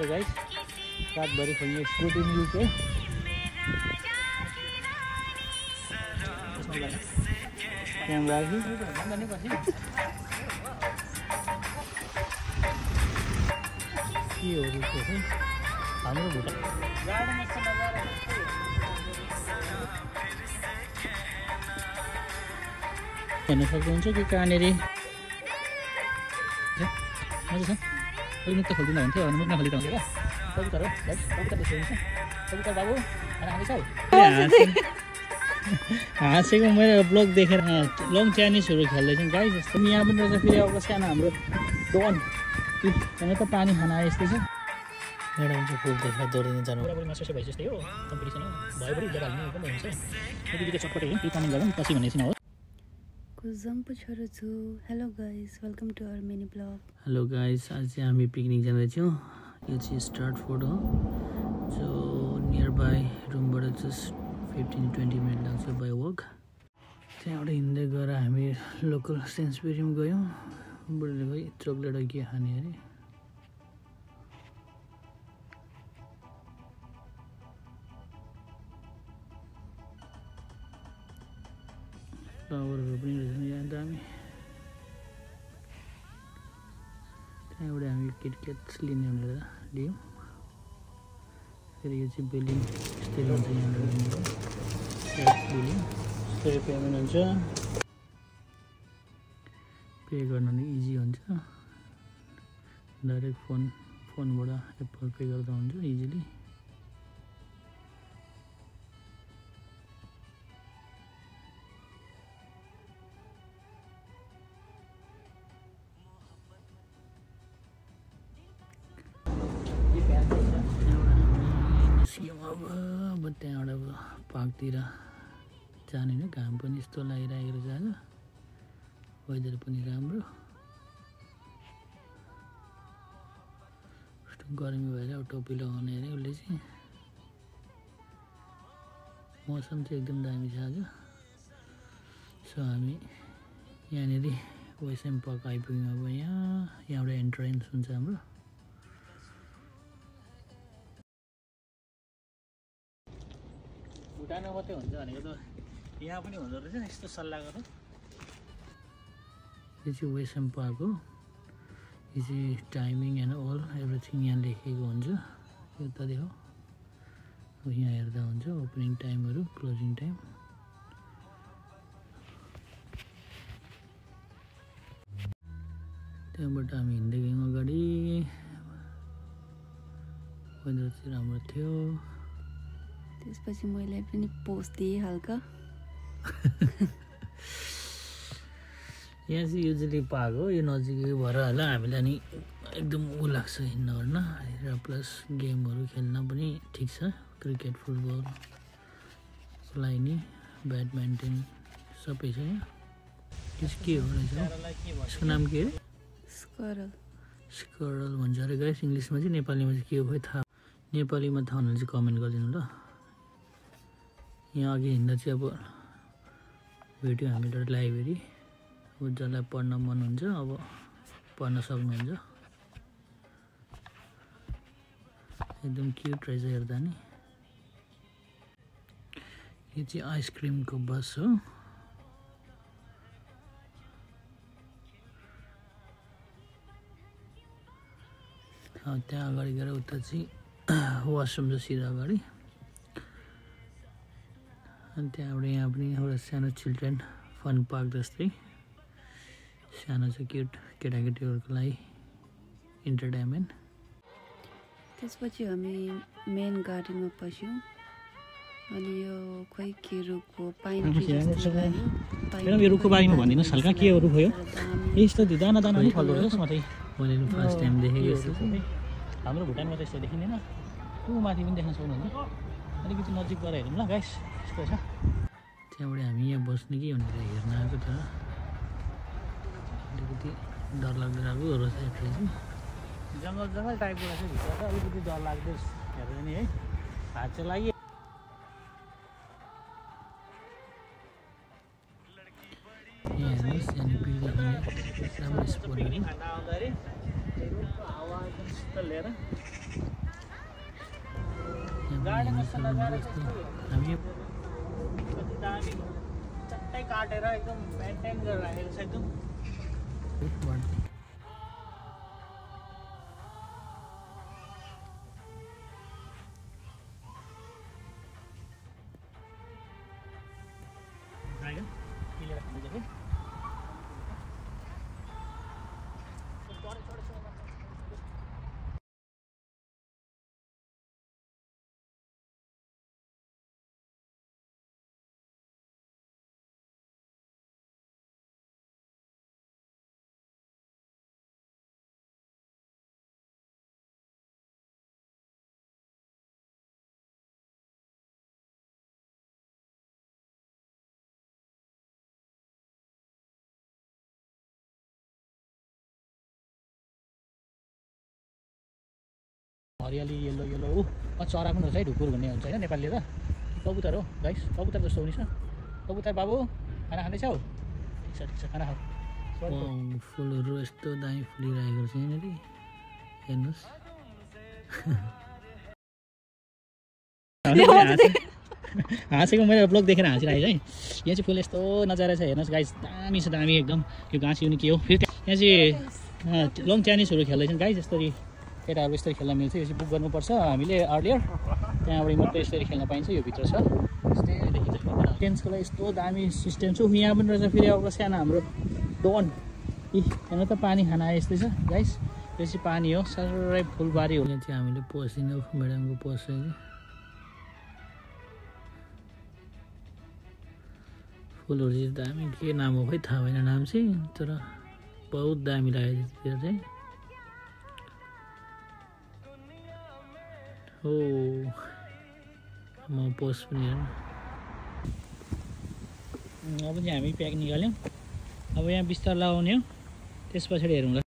Guys रातभरि खोल्ने स्कुटिङ use है क्यामेरा राखी के हो रहेछ है हाम्रो भुटान हेर्न सक्नुहुन्छ कि कहाँनिर मजा छ अलिक मुक्त खोलिदिनु हुन्थ्यो भने मुक्त खोलिदिनु हुन्थ्यो कबुतर हो कबुतर त्यसो हुन्छ कबुतर बाबु खाना खाँदैछौ हाँसेको मैले ब्लग देखेर लङ चाइनिजहरू खेल्दैछौँ गाई जस्तो यहाँ पनि रहेछ फेरि अब सानो हाम्रो डन यहाँ त पानी खाना आए यस्तै छ एउटा हुन्छ फुल देखेर दौडिनु जानु बराबरी मासु भए जस्तै हो कम्पिटिसन हो भएपछि जब हाल्नु पनि हुन्छ त्यतिको चटपटे हो त्यही पानी गरौँ पछि भनेपछि न हो hello guys welcome to our mini blog hello guys आज चाहिँ हामी पिकनिक जाँदैछौँ यो चाहिँ स्टार्ट फोर्ट हो जो नियर बाई रुमबाट जस्ट 15-20 मिनट लाग्छ बाई वक त्यहाँबाट हिँड्दै गएर हामी लोकल सेन्सबेरीमा गयौँ बुढीले गयो चक्लेट के खाने अरे फ्लावरहरू पनि रहेछन् यहाँ दामी त्यहाँबाट हामी किटक्याट्स लिने भनेर लियौँ फेरि यो चाहिँ बिलिङ यस्तै हुन्छ यहाँबाट बिलिङ यस्तै पेमेन्ट हुन्छ पे गर्न नि इजी हुन्छ डाइरेक्ट फोनबाट एप्पल पे गर्दा हुन्छ इजिली अब त्यहाँबाट अब पार्कतिर जाने नै घाम पनि यस्तो लागिरहेको रहेछ आज वेदर पनि राम्रो गर्मी भएर अब टोपी लगाउने अरे उसले चाहिँ मौसम चाहिँ एकदम दामी छ आज सो हामी यहाँनिर वेसम पार्क आइपुग्यौँ अब यहाँबाट एन्ट्रेन्स हुन्छ हाम्रो भुटानमा मात्रै हुन्छ भनेको त यहाँ पनि हुँदो रहेछ यस्तो सल्लाह गरेर यो चाहिँ वेसम पार्क हो यो चाहिँ टाइमिङ एन्ड अल एभ्रिथिङ यहाँ लेखेको हुन्छ यो त देखो अब यहाँ हेर्दा हुन्छ ओपनिङ टाइमहरू क्लोजिङ टाइम त्यहाँबाट हामी हिँड्दै गयौँ अगाडि वेदर चाहिँ राम्रो थियो त्यसपछि मैले पनि पोस्ट दिएँ हल्का यहाँ चाहिँ युजली पार्क हो यो नजिकै भएर होला हामीलाई नि एकदम ऊ लाग्छ हिँड्न गर्न र प्लस गेमहरू खेल्न पनि ठिक छ क्रिकेट फुटबल लाइनी ब्याडमिन्टन सबै छ यहाँ यो चाहिँ के हो रहेछ यसको नाम के अरे स्करल भन्छ अरे गाइस इङ्ग्लिसमा चाहिँ नेपालीमा चाहिँ के हो खोइ थाहा नेपालीमा थाहा हुनु चाहिँ कमेन्ट गरिदिनु ल यहाँ अघि हिँड्दा चाहिँ अब भिडियो हामीले लाइब्रेरी अब जसलाई पढ्न मन हुन्छ अब पढ्न सक्नुहुन्छ एकदम क्युट रहेछ हेर्दा नि यो चाहिँ आइसक्रिमको बस हो त्यहाँ अगाडि गएर उता चाहिँ वासरुम छ सिधा अगाडि अनि त्यहाँबाट यहाँ पनि एउटा सानो चिल्ड्रेन फन पार्क जस्तै सानो छ क्युट केटाकेटीहरूको लागि इन्टरटेनमेन्ट त्यसपछि हामी मेन गार्डनमा पस्यौँ अनि यो खोइ के रुखको पाइन यो रुखको बारेमा भनिदिनुहोस् हल्का के रुख हो यो यस्तो दाना दाना पनि फल्दो रहेछ मात्रै मैले फर्स्ट टाइम देखेँ यस्तो हाम्रो भुटानमा त यस्तो देखिँदैन ऊ माथि पनि देख्न सक्नुहुन्छ अलिकति नजिक गएर हेरौँ ल गाइस यस्तो छ त्यहाँबाट हामी यहाँ बस्ने कि भनेर हेर्न आएको तर अलिकति डरलाग्दो रहेछ जङ्गल टाइपको रहेछ भित्र त अलिकति डर लाग्दो हेर्दा नि है हात चाहिँ लाग्यो खाना आउँदाखेरि हावा एकदम शीतल लिएर गार्डन कस्तो नजारा हामी कति दामी चट्टै काटेर एकदम मेन्टेन गरेर राखेको छ एकदम ड्रागन किलेर खाँदैछ कि हरियाली येल्लो येल्लो चरा पनि रहेछ है ढुकुर भन्ने हुन्छ होइन नेपालीले त कबुतर हो गाइस कबुतर जस्तो हुनेछ कबुतर बाबु खाना खाँदैछौ ठिक छ खाना खाऊ फुलहरू यस्तो दामी फुलिरहेको छ यहाँनिर हेर्नुहोस् हाँसेको मैले ब्लग देखेर हाँसिरहेको है यहाँ चाहिँ फुल यस्तो नजारा छ हेर्नुहोस् गाइस दामी छ दामी एकदम यो घाँस युनि के हो फेरि यहाँ चाहिँ लङ टेनिसहरू खेल्दैछन् गाइस यस्तरी केटाहरू यस्तरी खेल्न मिल्छ यो चाहिँ बुक गर्नुपर्छ हामीले अर्लियर त्यहाँबाट मात्रै यसरी खेल्न पाइन्छ यो भित्र छ यस्तै देखिन्छ टेन्सको लागि यस्तो दामी सिस्टम छ यहाँ पनि रहेछ फेरि अब सानो हाम्रो डोन हेर्नु त पानी खाना यस्तै छ गाइस यो चाहिँ पानी हो सबै फुलबारी हो यहाँ चाहिँ हामीले पसिनो म्याडमको पस फुलहरू चाहिँ दामी के नाम हो खै थाहा भएन नाम चाहिँ तर बहुत दामी लाग्यो त्यतिर चाहिँ हो म पोस्ट पनि हेर्नु अब चाहिँ हामी प्याक निकाल्यौँ अब यहाँ बिस्तार लगाउने हो त्यस पछाडि हेरौँला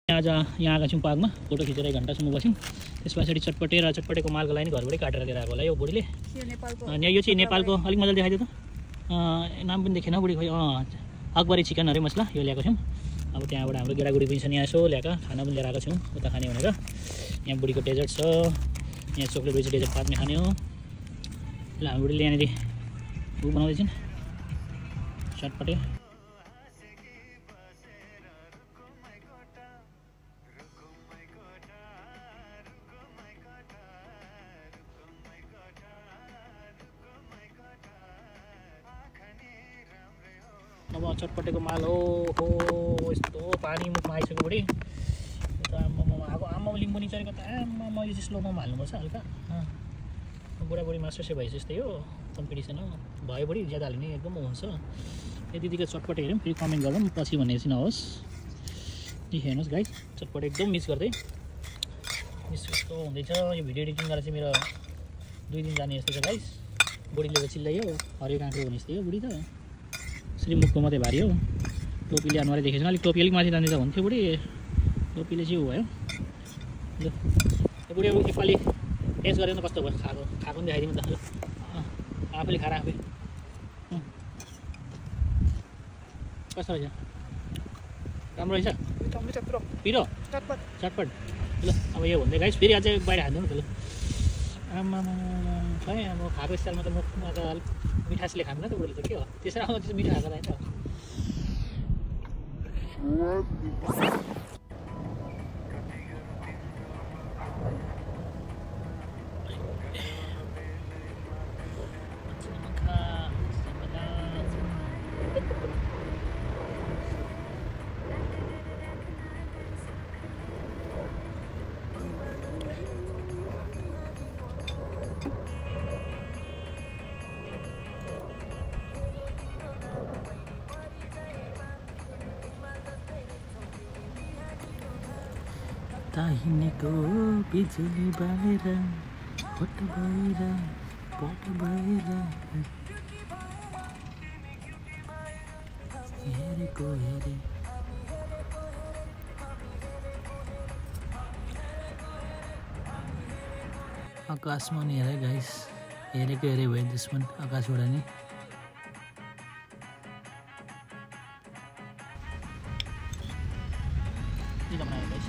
आज यहाँ आएका छौँ पार्कमा फोटो खिचेर 1 घन्टासम्म बस्यौँ त्यस पछाडि चटपटेको मालको लागि घरबाटै काटेर लिएर आएको होला यो बुढीले यो चाहिँ नेपालको अलिक मजाले देखाइदियो त नाम पनि देखेन बुढी खोइ अकबरी चिकन अरे मसला यो ल्याएको छौँ अब त्यहाँबाट हाम्रो गेडागुडी पनि छ यहाँ यसो ल्याएको खाना पनि लिएर आएको छौँ उता खाने भनेर यहाँ बुढीको डेजर्ट छ यहाँ चोक्लेट बेची डेजर्ट पार्ने खाने हो ल हाम्रो बुढीले यहाँनिर ऊ बनाउँदैछन् चटपटे अब चटपटेको माल हो यस्तो पानी मुखमा आइसक्यो बुढी अब आमा लिम्बू निचरेको त आमा मैले चाहिँ स्लोमा हाल्नुपर्छ हल्का बुढाबुढी मास्टर सेफ भएपछि यस्तै हो कम्पिटिसन हो भयो बुढी ज्यादा हाल्ने एकदम हुन्छ यो दिदीको चटपटे हेरौँ फेरि कमेन्ट गरौँ पछि भन्ने चाहिँ नहोस् हेर्नुहोस् गाइस चटपटे एकदम मिस गर्दै मिस यस्तो हुँदैछ यो भिडियो एडिटिङ गरेर चाहिँ मेरो 2 दिन जाने जस्तो छ गाइस बुढीले चिल्लायो हरियो काँक्रो हुने जस्तै हो बुढी त यसरी मुखको मात्रै भारी हो टोपीले अनुहारै देखेको छ अलिक टोपी अलिक माथि जाने त हुन्थ्यो बुढी टोपीले चाहिँ भयो ल बुढी अब एकपालि टेस्ट गरेर कस्तो भयो खाएको पनि देखाइदिनु त आफूले खाएर आफै कस्तो रहेछ राम्रो रहेछ पिरो चटपट ल अब यो भन्दै गाइस फेरि अझै बाहिर हाल्नु त ल आमा खै अब खाएको स्टाइलमा त मुखमा त अलिक मिठासले खानु त बुढीले त के हो त्यसरी आउँदा त्यस्तो मिठो खाएको रहेछ दाहिनेको बिजुली बालेर पट भएर हेरेको हेरे आकाशमा नि हेरे गाइस हेरेको हेरे भयो दुश्मन आकाशबाट नि Tidak menaik guys.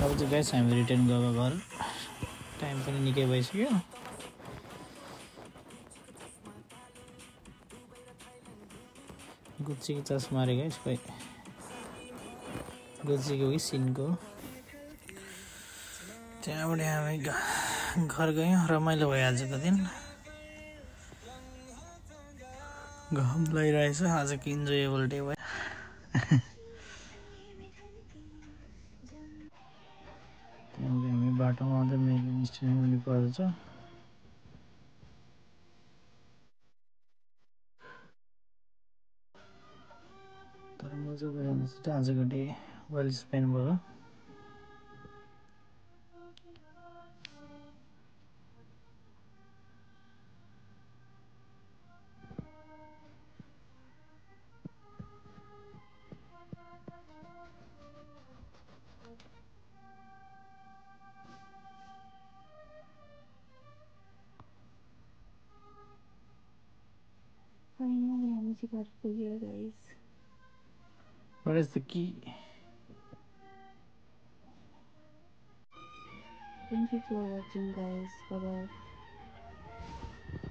अब चाहिँ गाइस हामी रिटर्न गएको घर टाइम पनि निकै भइसक्यो गुच्चीको चस्मा अरे गाइस खोइ गुच्चीको कि सिनको त्यहाँबाट हामी घर गयौँ रमाइलो भयो आज त दिन घाम लागिरहेछ आजको इन्जोयबल डे भयो हामी बाटोमा आउँदा मेघ स्टेसन पर्छ तर मजाको रहेछ आजको डे वेल स्पेन्ड भयो Finally, हामी चाहिँ घर पुग्यो guys. What is the key? Thank you for watching guys. Bye bye.